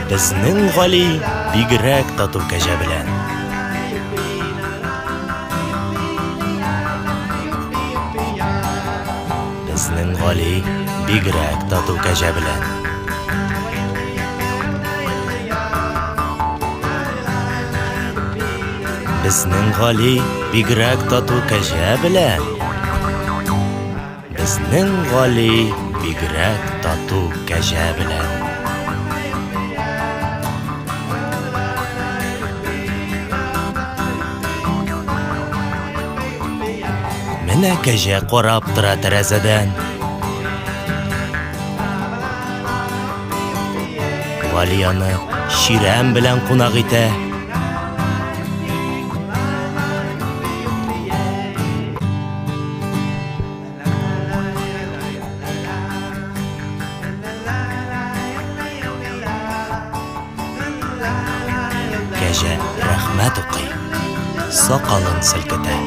Безнең Гали бигрәк тату кәҗә белән. Безнең Гали бигрәк тату кәҗә белән. Безнең Гали бигрәк тату кәҗә белән. Безнең Гали бигрәк тату кәҗә белән. Менә кәҗә карап тора тәрәзәдән. Гали аны чирәм белән кунак итә. Кәҗә рәхмәт укый, сакалын селкетә.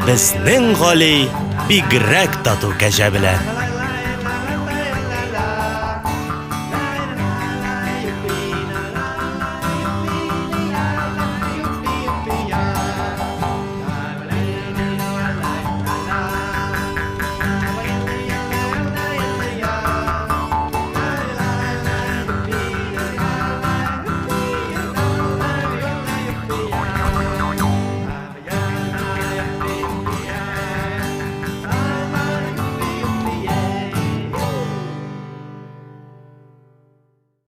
Безнең Гали бигрәк тату кәҗә белән.